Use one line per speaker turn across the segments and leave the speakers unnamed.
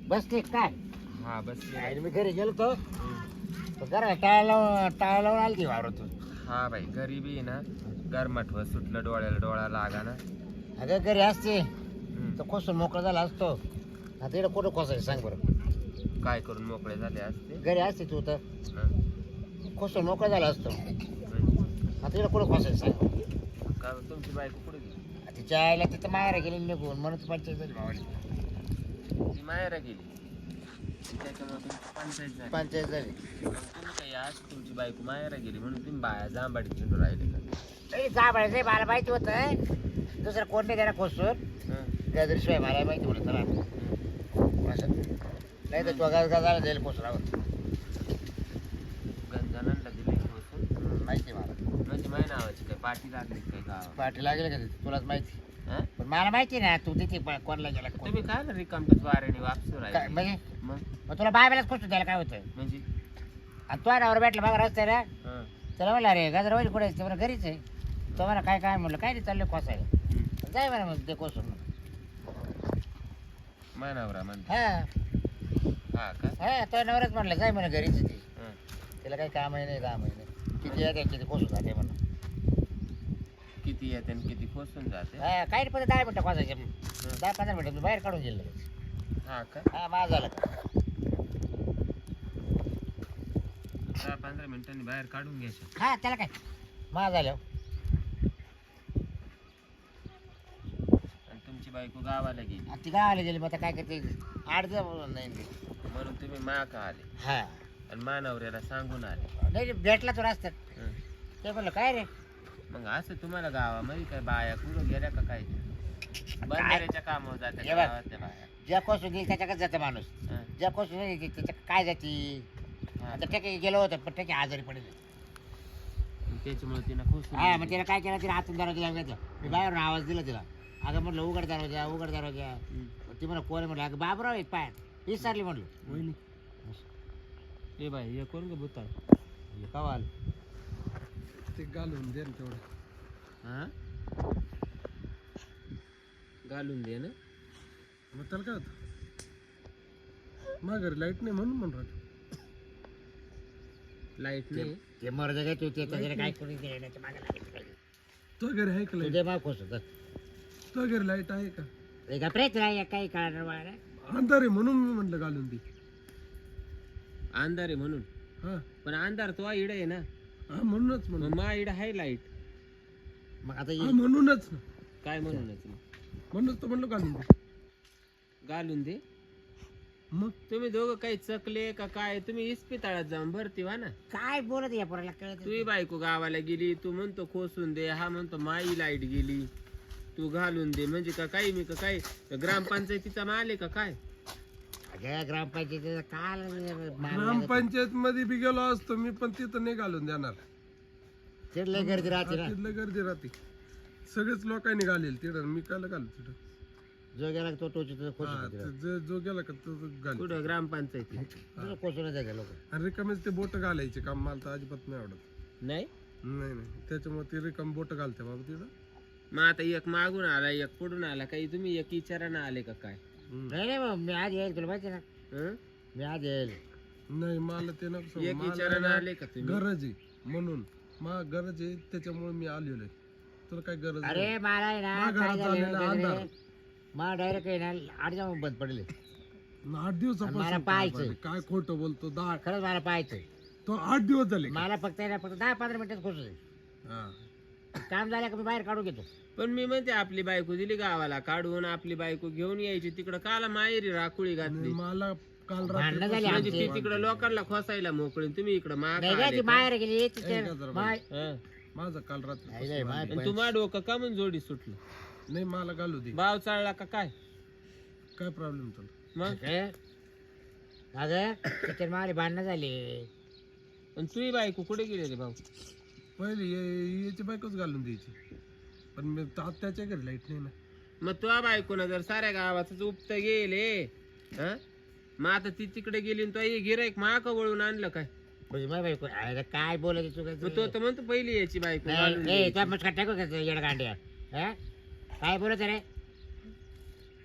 बसते काय?
हा बसली.
आणि मी घरी गेलो तो घरा टाळा लावून आली ती वावरातून.
हा बाई गरीबी आहे ना, गरमट सुटलं डोळ्याला डोळा लागा ना.
अगं घरी असते तर खोसून मोकळा झाला असतो. आता इकडे कुठं खोसायचं सांग बरं.
काय करून मोकळे झाले असते.
घरी असते तू तर खोसून मोकळा झाला असतो. आता इकडे कुठं खोसायचं सांग.
का तुमची बायको कुठे गेली?
तिच्या आईला तिथं माहेर गेली निघून म्हणून पंचायत झाली मावाली.
ती माहेरा गेली, त्याच्यामुळे तुमची पंचायत झाली.
पंचायत झाली.
मग तुम्ही काही आज तुमची बायको माहेरा गेली म्हणून तुम्ही बाया जांबाडी चिंडू राहिले का?
जांभळाचं मला माहिती होतं. दुसरं कोण नाही त्याला खोसून गजरीशिवाय मला माहिती होतं त्याला असं. नाही तर तो गजाला जाईल खोसरावर.
गंजनांना दिले खोसून
माहिती मला.
म्हणजे माझ्या नावाची काय पाठी लागली काय गावात?
पाठी लागेल का तिथे तुलाच माहिती.
हं?
पण मला माहिती ना तू तिथे कोणाला गेला कोण.
तुम्ही काय ना रिकामटच वाऱ्याने वापसू
काय
राहिले.
म्हणजे
मग
मग तुला बायबालाच खोसून द्यायला काय होतं.
म्हणजे
आणि तो नावर भेटला बघा रस्त्याला
हं.
त्याला म्हणलं अरे गजर वैल कुठे ते म्हणा घरीच आहे. तो म्हणा काय काय म्हणलं काय नाही चाललं खोसायला. जाय म्हणा मग ते खोसून.
मानावरा म्हणते.
हा
हा का?
हा तो नवरच म्हणलं जाय म्हणा घरीच आहे ती.
हं.
त्याला काही कामही नाही कामही नाही. किती येते किती खोसून जाते म्हणून.
किती येते आणि किती खोसून जाते.
हा काही नाही पण 10 मिनिटं खोसायचे. 10-15 मिनिटं तू बाहेर काढून गेलं.
हा का?
हा माझं झालं.
10-15 मिनिटांनी बाहेर काढून घ्यायचं.
हा त्याला काय माझं झालं.
आणि तुमची बायको गावाला गेली
ती गावाला गेली मग आता काय करते 8 दिवस नाही ते.
म्हणून तुम्ही मा का आले
हा
आणि मानवऱ्याला सांगून आले.
नाही भेटला तो रस्त्यात.
हं.
ते म्हणलं काय रे
मग असं तुम्हाला गावामध्ये काय बाया कुठं गेल्या का काय? बंधाऱ्याच्या कामावर जाते
हे बघ.
गावातल्या बाया.
ज्या कोसून गेली त्याच्याकडे जातं माणूस.
हं.
ज्या कोसून नाही गेली त्याच्या काय जाती.
हा.
आता टके गेलो होतं पण टके आजारी पडले.
त्याच्यामुळे तिनं खोसून
हा मग
गेली.
तिला काय केलं तिला आतून दरवाजा लावून घेतला. मी बाहेरून आवाज दिला तिला. अगं म्हटलं उघड दरवाजा उघड दरवाजा.
हं.
ती म्हणा कोण आहे म्हटलं अगं बाबराव आहेत पायात विसरली म्हटलं.
वहिनी ए बाई हे कोण ग भूताळ?
कवा आलं?
ते घालून दे ना तेवढं.
हा घालून दे ना.
मग त्याला काय होतं? माझ्या घरी लाईट नाही म्हणून म्हणून राहतो.
लाईट नाही.
ते मर्द काय तू ते त्याच्याने काय करून देण्याच्या मागे लागायचं.
तो घरी आहे का लाईट?
तुझे माग खोस होतं.
तो घरी लाईट आहे का?
एक प्रयत्न आहे काही काढणार वाळा.
अंधार आहे म्हणून मी म्हटलं घालून दे.
अंधार आहे म्हणून.
हा
पण अंधार तो इड आहे ना.
हा म्हणूनच म्हणून.
मग मा इड आहे लाईट.
मग आता
हा म्हणूनच ना.
काय म्हणूनच मग?
म्हणूनच तर म्हणलं घालून दे.
घालून दे.
मग
तुम्ही दोघं काही चकले का काय? तुम्ही इस्पितळात जाऊन भरती व्हा ना.
काय बोलत या पोराला कळत
तुझी बायको गावाला गेली, तू म्हणतो खोसून दे, हा म्हणतो माई लाईट गेली, तू घालून दे. म्हणजे का काही मी का काय ग्रामपंचायतीचा माल आहे का काय?
अगं ग्रामपंचायतीचं काल
ग्रामपंचायत मध्ये बी गेलो असतो मी पण तिथं नाही घालून देणार.
तिथले गर्दी राहते ना.
तिथलं गर्दी राहते. सगळेच लोकांनी घालेल तिथं. मी कायला घालू तिथं?
जो गेला तो खोसून
हा,
देतो.
जो गेला का तो घाल.
कुठं ग्रामपंचायती?
तुझं खोसून द्यायचं लोक.
आणि रिकामेच ते बोट घालायचे काम मला तर अजिबात नाही आवडत.
नाही.
नाही नाही त्याच्यामुळे ते रिकाम बोट घालते बाबा तिथं.
मग आता एक मागून आला एक पुढून आला, काही तुम्ही एक विचारानं आले का काय?
नाही नाही मग मी आज येईल तुला माहिती ना.
हं?
मी आज येईल.
नाही मला ते नको
एक
सांगू.
विचारानं
मला
आले का तुम्ही?
गरज आहे म्हणून. मला गरज आहे त्याच्यामुळे मी आलेलो आहे. तुला काय गरज नाही.
अरे मला आहे ना
माझ्या
काय
घरात
झालं
आलेला
माहिती आहे
अंधार.
का? मला डायरेक्ट आहे ना 8 दिवस बंद पडले.
8
मला
दिवसापासून
पाहायचंय.
काय खोटं बोलतो.
खरंच मला पाहायचंय.
तो 8 दिवस झाले.
मला फक्त आहे ना फक्त 10-15 मिनिटात खोसू दे.
हा.
काम झालं का मी बाहेर काढून घेतो.
पण मी म्हणते आपली बायको दिली गावाला काढून, आपली बायको घेऊन यायची तिकडं, काला माहेरी राखुळी घातली.
आणि मला काल
भांडणं झाली
रात्री
म्हणजे ती
आमची.
तिकडं लोकांना खोसायला मोकळी, तुम्ही इकडं माग
नाही नाही, ती बाहेर गेली तिथे
ऐका जरा
माय
माझं काल रात्री
नाही, नाही, माय-
आणि तू मा डोकं का म्हणून जोडी सुटलं?
नाही मला घालू दे.
भाव चालला का काय?
काय प्रॉब्लेम तुला?
मग
अगं तिथे माझे भांडणं झाले.
आणि तुझी बायको कुठे गेली रे भाऊ?
पहिले याची बायकोच घालून द्यायची. पण मी त्याच्या घरी लाईट नाही ना.
मग तुझ्या बायकोनं जर साऱ्या गावाच उपत गेले, हं? मग आता ती तिकडे गेली आणि तो गिराईक माक वळून आणलं काय?
म्हणजे माझी बायको अरे काय बोलायची तू
मग तो तर म्हणतो पहिली याची बायको घालून
नाही
द्यायची.
मग टाकू का येड गांड्या. काय बोलत रे?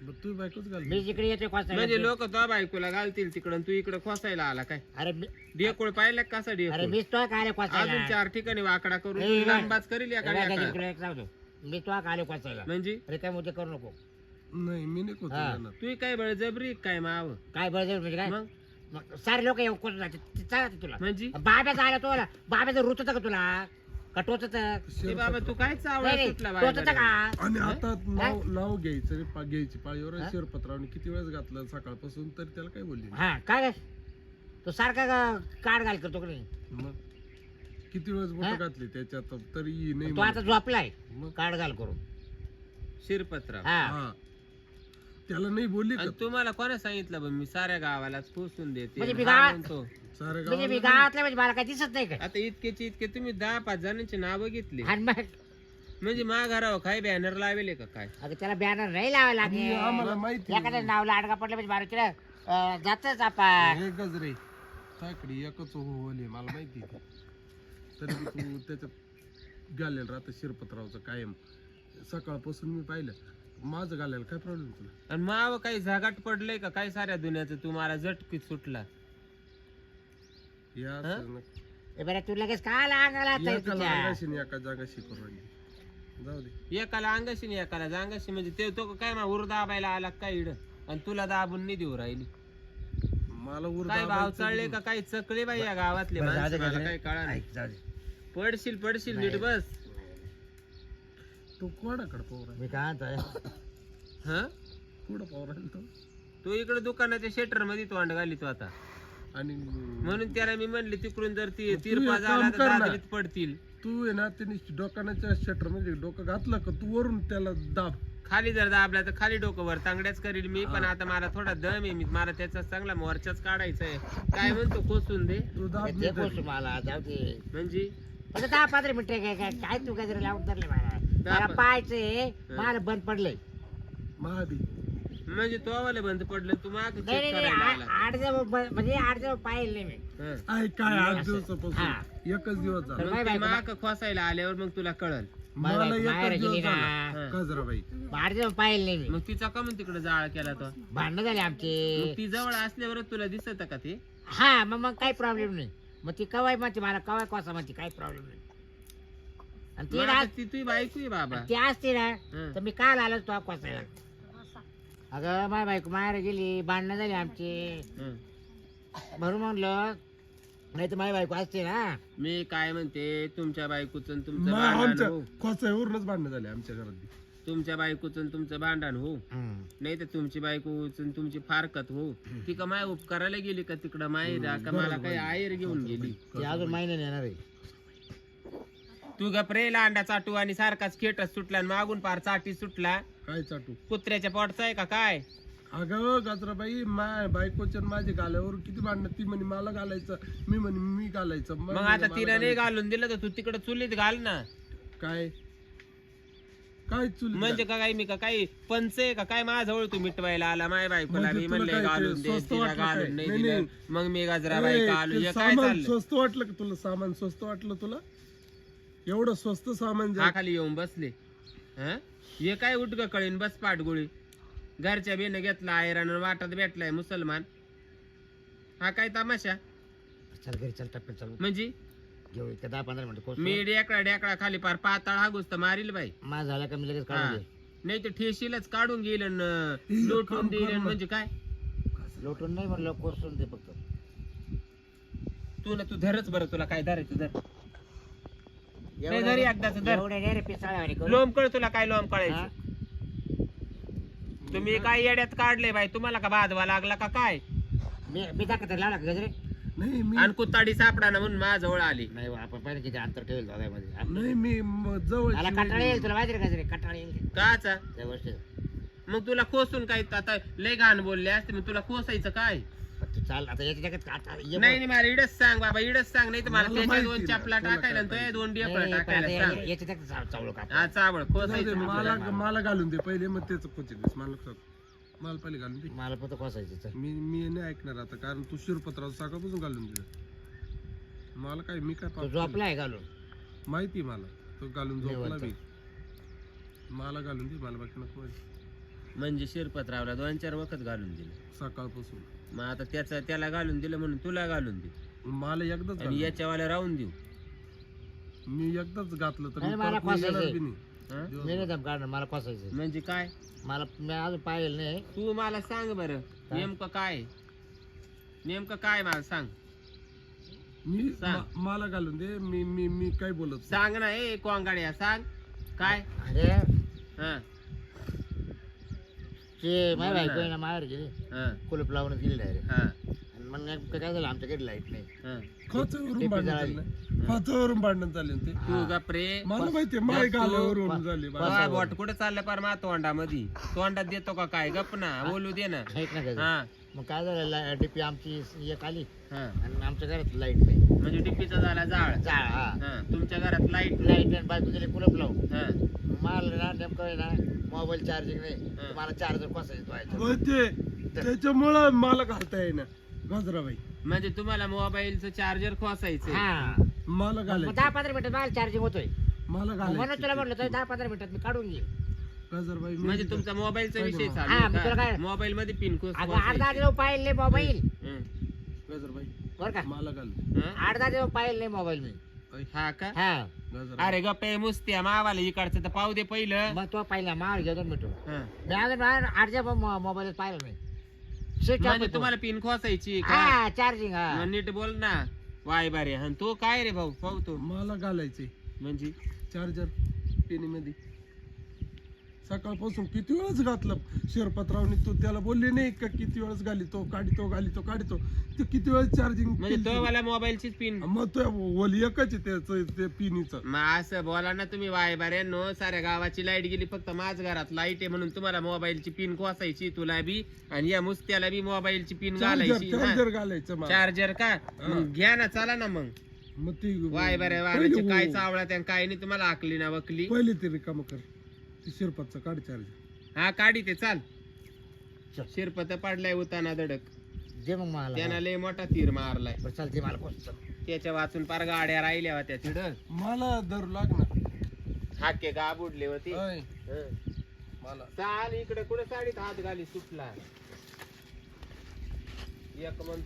मग तू बायकोच घाल.
मी जिकडे येतोय
म्हणजे
खोसायला
लोक तो बायकोला घालतील तिकडं आणि तू इकडे खोसायला आला काय?
अरे
डेकोळ पाहिलं का कसा
अरे
डेकोळ?
मीच तो आले खोसायला
अजून 4 ठिकाणी वाकडा करून
ए,
लंबाच करील एका
बघा,
एका.
इकडे एक सांगतो. मी तो आले खोसायला
म्हणजे
अरे काय मोठे करू नको.
नाही मी नाही खोचून
हा.
देणार.
तू काय बळजबरी काय माव?
काय बळजबरी म्हणजे काय
मग
मग सारे लोक येऊ कोण चालत तुला
म्हणजे
बाब्याचा आला तुला बाब्याचं रुत होतं का तुला का टोचत
ते बाबा तू काय चावला सुटला
टोचत
बाहेर?
का
आणि आता नाव घ्यायचं रे, घ्यायची पाळीवर शिरपत्रावने किती वेळेस घातलं सकाळपासून, तर त्याला काय बोलली?
हा काय रे? तो सारखा काढ घाल करतो का नाही?
मग किती वेळेस बोट घातली त्याच्यात तरी नाही
तो आता झोपलाय
मग
काढ घाल करून
शिरपत्रा.
हा
हा. त्याला नाही बोलली का
आणि तुम्हाला कोणा सांगितलं बा मी साऱ्या गावालाच पोचून देते
म्हणजे मी
हा
गावात-
म्हणतो.
सारे
म्हणजे मी
गावाला
गावातल्या म्हणजे मला काय दिसत नाही का
आता इतकेचे इतके तुम्ही 10-5 जणांची नावं घेतली
आणि मग
म्हणजे माघाराव काय बॅनर लावेले का काय?
अगं त्याला बॅनर नाही लावायला
आणि आम्हाला
लागेल
माहिती
एखाद्या नावला अडका पडलं म्हणजे बारा तिला जातच आपण
एकच रे साकडे एकच होले मला माहिती आहे. तरी बी तू त्याच्यात घालेल राहतं शिरपत्रावचं कायम. सकाळपासून मी पाहिलं माझं घालायला काय प्रॉब्लेम तुला?
आणि माव काही झागाट पडलंय का काय साऱ्या दुनियाचं तुम्हाला झटकीत सुटला?
या
हा?
असं
ए बरं तू लगेच का अंगाला
नका. एका लागाशी आणि एका जागाशी करू राहिली. जाऊ दे.
एकाला अंगाशी आणि एकाला जांगाशी म्हणजे ते तो काय मा उर दाबायला आला काय इड आणि तुला दाबून नाही देऊ राहिली
मला उर
काय भाव
दाबायचं
चालले का काही चकले बाई या गावातले माणसं मला काही कळा नाही. पडशील नीट बस.
तो कोणाकडे पाहू राहिला?
मी काय म्हणतोय
हा
कुठं पाहू राहिला तो?
तो इकडे दुकानाच्या शेटर मध्ये तोंड घाली तो आता
आणि
म्हणून त्याला मी म्हणले तिकडून जर ती
तू
तिरपा
एक
झाला
काम
तर
कर ना.
दादरीत पडतील.
तू आहे ना त्यांनी दुकानाच्या शटर म्हणजे डोकं घातलं का तू वरून त्याला दाब.
खाली जर दाबला तर खाली डोकं वर तांगड्याच करील मी. पण आता मला थोडा दम आहे मी मला त्याचा चांगला मोर्चाच काढायचा आहे. काय म्हणतो कोसून दे
तू दाब
ते
नाही
पोचू
तरी.
मला जाऊ दे
म्हणजे
आता 10-15 मिनिटं काय तू काय जरी लावून धरले मला पाहायचंय मला बंद पडलंय
महाबी
म्हणजे तो आवाला बंद पडलं तू माग चेक
नाही
करायला आला.
8 दिवस म्हणजे 8 दिवस पाहिलं नाही मी
हं.
आहे काय 8
हा.
दिवसापासून एकच दिवस झाला.
मग
माय
ते
बायको-
माग खोसायला आल्यावर मग तुला कळल.
मला
बाहेर
एकच
गेली
दिवस
ना
झाला.
हं.
काजराबाई
8 दिवस पाहिलं नाही मी
मग तिचा का म्हणून तिकडे जाळ केला तो?
भांडणं झाले
मग
आमचे
ती जवळ असल्यावरच तुला दिसत का ते?
हा मग काही प्रॉब्लेम नाही मग ती कवाय म्हणते मला कवाय कोसा म्हणते काही प्रॉब्लेम नाही आणि ती
मग
ना-
आता ती तुझी बायको आहे बाबा.
ती असते ना
हं.
तर मी काल आलो तो कोसायला अगं माय बायको माहेर गेली भांडणं झाली आमचे
हं.
म्हणून म्हणलं नाही तर माय बायको असते ना
मी काय म्हणते तुमच्या बायकोचं आणि तुमचं
आमच्या
भांडण हो.
खोचावरूनच भांडणं झाले आमच्या घरात.
तुमच्या बायकोचं आणि तुमचं भांडण हो.
हं.
नाही तर तुमची बायको आणि तुमची फारकत हो. ती का माय उपकाराला गेली का तिकडं माहेर का मला काही आयर घेऊन गेली?
ती अजून महिन्याने येणार आहे
तू गपरे लांडा चाटू आणि सारखाच खेटच सुटला आणि मागून पार चाटी सुटला.
काय चाटू?
कुत्र्याच्या पोटचा आहे का काय?
अगं गाजराबाई माय बायकोच्या आणि माझ्या गाल्यावर किती भांडणं. ती म्हणे मला घालायचं मी म्हणे मी घालायचं
मग आता
मला
तिला नाही
घालायचं.
घालून दिलं तर तू तिकडे चुलीत घाल ना.
काय काय चुली
म्हणजे का काय मी का काही पंच आहे का काय माझ्याजवळ तू मिटवायला आला माय बायकोला
म्हणजे
मी
तुला
म्हणले
काय ते
घालून दे
स्वस्त
तिला
वाटलं
घालून
काय?
नाही
नाही,
दिलं
नाही.
मग मी गजराबाई का आलो हे काय
सामान
चाललं?
स्वस्त वाटलं का तुला? सामान स्वस्त वाटलं तुला? एवढं स्वस्त सामान
हा खाली येऊन बसले. हं? हे काय उठ ग कळीन बस पाठगोळी. घरच्या बेन घेतला आयरान वाटत भेटलाय मुसलमान. हा काय तमाशा
चल घरी चल टप्प्यात चल
म्हणजे?
घेऊ एक 10-15 मिनिटं कोस
मी डेकडा खाली पार पाताळ हा गोष्ट मारील बाई.
माझं झालं का मी लगेच
हा.
काढून दे
नाही तर ठेशीलच काढून गेल
एक
लोटून
काम
देईल
कर ना.
म्हणजे काय?
लोटून नाही म्हणलं कोसून दे फक्त
तू धरच बरं तुला काय धरायचं धर. नाही धरी एकदाच धर.
एवढे नाही रे पिसाळ्यावानी करू.
लोंबकळ तुला काय लोंब
हा?
कळायचं? तुम्ही काय येड्यात काढले बाई तुम्हाला का बाधवा लागला का काय?
मी दाखवत लावला का गजरे
नाही मी
आणि कुत्ताडी सापडा ना म्हणून माझ्याजवळ आली.
नाही बा, आपण पाहिजे किती अंतर ठेवेल दादामध्ये
नाही मी जवळ
मला कंटाळा येईल तुला माहिती आहे का गजरे कंटाळा येईल
काचा?
त्या गोष्टी
मग तुला खोसून काय आता लय घाण बोलले असते मग तुला खोसायचं काय?
तू चाल आता याच्या जगात काटा ये
नाही नाही मला इडच सांग बाबा इडच सांग नाही तर मला
मला
त्याच्या
माहिती
2
ना,
चपला
तुला
टाकायला
काय
आणि तो 2
नाही,
डेपळ
पण
टाकायला
आता
सांग.
याच्या जगात चावलं का
हा चावळ
जाऊ दे,
खोसायचं
मला
तुला.
मला घालून दे पहिले मग त्याचं क्वचित दिस मला सांग. मला पहिले घालून दे.
मला फक्त कोसायचं चल.
मी नाही ऐकणार आता कारण तू शिरपत्राचं सकाळपासून घालून दिलं. मला काय मी काय
तो
पाप
झोपला आहे घालून
केलं? माहिती आहे मला तो घालून झोपला
निवांत.
मी. मला घालून दे मला बाकी नको माहिती.
म्हणजे शिरपतरावला 2-4 वखत घालून दिलं.
सकाळपासून
मग आता त्याला घालून दिलं म्हणून तुला घालून दे
मला एकदाच
आणि
घातलं.
याच्यावाला राहून देऊ.
मी एकदाच घातलं तर
नाही,
मी
मला
परत येणार
फसायचंय.
बी नाही.
हा?
मी नाही दम काढणार, मला फसायचं.
म्हणजे काय
मला मी अजून पाहिलं नाही.
तू मला सांग बरं नेमकं काय मला सांग.
मी
सांग.
मला घालून दे. मी मी मी काय बोलत नाही.
सांग ना ए कोंगाड्या सांग काय.
अरे
हा
ते माझी
बोल
बायको
ना.
आहे ना माहेर गेली,
हा
कुलूप लावून गेली डायरेक्ट.
हा
आणि मग नेमकं काय झालं, आमच्याकडे लाईट नाही.
हा
खचवरून
टिपी
भांडण
जळाली.
चाललंय. खचवरून भांडण चालले ते.
तू गपरे
मला माहितीये माय
तू-
गाल्यावरून झाले
बा, बोट कुठे चाललं पार मा तोंडामध्ये तोंडात देतो का काय गप ना बोलू दे ना.
ऐक ना त्याचं.
हा
मग काय झालं, डीपी आमची एक आली
हा
आणि आमच्या घरात लाईट नाही.
म्हणजे टिप्पीचा झाला जाळ.
जाळ, हा.
हा तुमच्या घरात लाईट.
लाईट नाही, बायको गेली कुलप लावून.
हा
मला ना नेमकं आहे ना मोबाईल चार्जिंग नाही, तर मला चार्जर कसा येतो
ते त्याच्यामुळं मला घालता येईना गजराबाई.
म्हणजे तुम्हाला मोबाईलचं चार्जर खोसायचं.
हा.
मला
मग
घालायचं
10-15 मिनिटात मला चार्जिंग होतोय.
मला
म्हणून तुला
घालायचं
म्हटलं तर 10-15 मिनिटात मी काढून घे.
गजराबाई मी
म्हणजे तुमचा मोबाईलचा विषय
हा,
चालू
मग तुला
आहे
काय-
का? मोबाईल मध्ये पिन
अगं 8-10 दिवस पाहिलं नाही मोबाईल,
गजराबाई
बरं का.
मला घाल
8-10 दिवस पाहिलं नाही मोबाईल मी.
हा का.
हा.
गजरा
अरे गप्पे मुस्त्या मावाला इकडचं तर पाहू दे पहिलं.
मग तो पाहिला मावर घेऊन मिठू.
हा.
मी अजून 8 मोबाईल पाहिलं नाही. स्विच ऑफ
म्हणजे
होतो.
तुम्हाला पिन खोसायची का.
हा चार्जिंग. हा
मग नीट बोल ना वाय बारे. हा तो काय रे भाऊ पाहू तो
मला घालायचे
म्हणजे
चार्जर पेनी मध्ये. सकाळपासून किती वेळच घातलं शिरपतरावने. तू त्याला बोलले नाही का किती वेळच घालितो काढितो ते किती वेळ चार्जिंग
म्हणजे तो वाला मोबाईलचीच पिन.
मग तो ओली एकच आहे त्याचं ते पिनीचं.
मग असं बोला ना तुम्ही वाय बारे. नो साऱ्या गावाची लाईट गेली फक्त माझ्या घरात लाईट आहे म्हणून तुम्हाला मोबाईलची पिन खोसायची तुला बी आणि या मुस्त्याला बी मोबाईलची पिन घालायची.
चार्जर घालायचं मला.
चार्जर का मग घ्या ना चला ना मग.
मग ती
वाय बरे वाऱ्याचे काय चावळा त्या काय नाही तुम्हाला आकली ना वकली.
पहिले ते रिकाम कर ते शिरपतचं काढ चार्जर.
हा काढी ते चाल.
चल.
शिरपत पडलाय उताना धडक.
दे मग मला.
त्यानं लय मोठा तीर मारलाय.
बरं चालते मला पोस्ट.
त्याच्या वाचून पार गाड्या राहिल्या होत्या तिथं.
मला धरू लागणार.
हाके गा बुडले होते.
अय,
हं.
मला
चाल इकडे कुठे साडीत हात घाली सुटला. एक म्हणतो